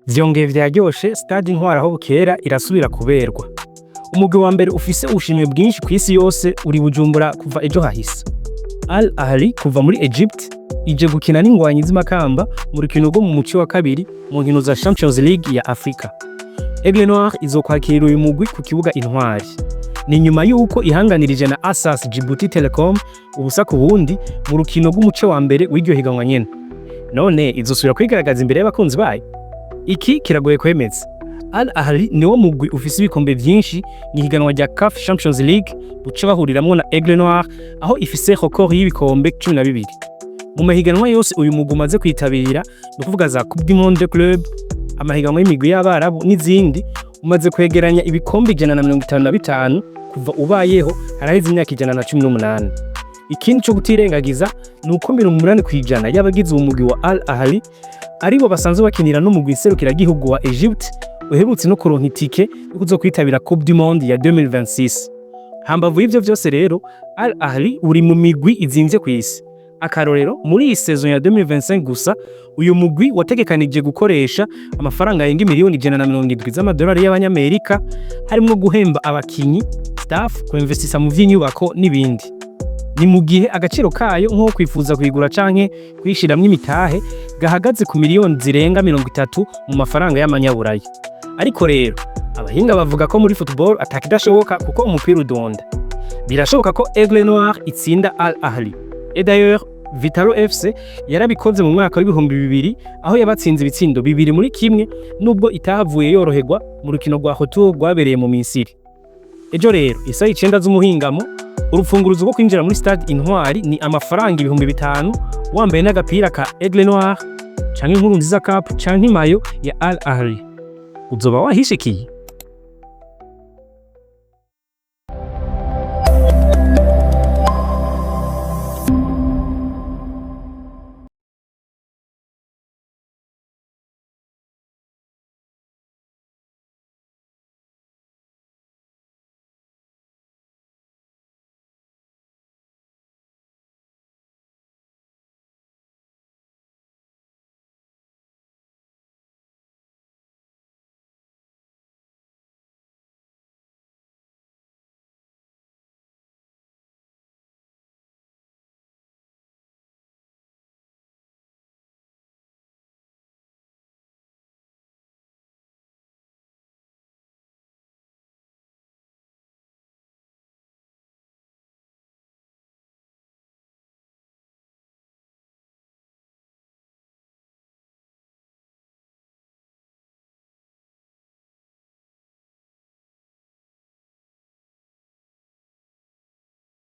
Vyongeye vyaryoshe Stade intwari aho bukera irasubira kuberwa. Umugwi wa mbere ufise ubushimwe bwinshi kw'isi yose uri Bujumbura kuva ejo hahise. Ahly kuva muri Egypt ije gukina n'ingwanyi z'Makamba mu rukino rwo mu muci wa kabiri mu nkino za Champions League ya Afrika. Aigle Noir izokwakira uyu mugwi ku kibuga intwari. Ni nyuma yuko ihanganirije na Asas Djibouti Telecom ubusa ku bundi mu rukino rw'umuce wa mbere w'iryo higanwa nyene. None izosubira kwigaragaza imbere y'abakunzi bayo. Iki kiragoye kwemeza. Ahly niwo mugwi ufise ibikombe vyinshi mu higanwa rya CAF Champions League buce bahuriramwo na Aigle Noir aho ifise record y'ibikombe 12. Mu mahiganwa yose uyu mugwi umaze kwitabira no kuvuga za Coupe du Monde Club, amahiganwa y'imigwi y'abarabu n'izindi, umaze kwegeranya ibikombe 155 kuva ubayeho haraheze imyaka 118. Ikindi cyo gutirengagiza nuko 80% y'abagize umugwi wa Ahly aribo basanzwe bakinira no mugwi serukira gihugu wa Egypt uherutse no kuronka itike yo kuzokwitabira Coupe du Monde ya 2026. Hambavu y'ivyo vyose rero Ahly uri mu migwi izimvye kw'isi. Akarorero muri iyi saison ya 2025 gusa uyu mugwi wategekanije gukoresha amafaranga yenga miliyoni 170 z'amadolari y'abanyamerika harimo guhemba abakinyi, staff, kuinvestisa mu vy'inyubako n'ibindi. Ni mu gihe agaciro kayo nko kwifuza kuyigura canke kwishiramwe imitahe gahagaze ku miliyoni zirenga 30 mu mafaranga y'amanyaburayi. Ariko rero abahinga bavuga ko muri football atakidashoboka kuko umupira udonda. Birashoboka ko Aigle Noir itsinda Ahly. Et d'ailleurs Vitalo FC yarabikoze mu mwaka w'ibihumbi 2000 aho yabatsinze ibitsindo 2-1 nubwo itahavuye yoroherwa mu rukino rwa retour rwabereye mu Misiri. Ejo rero isaha 9 z'umuhingamo urufunguruzo rwo kwinjira muri Stade intwari ni amafaranga 5000 wambaye n'agapira ka Aigle Noir canke inkuru nziza cup canke mayo ya Ahly. Uzoba wahishikiye.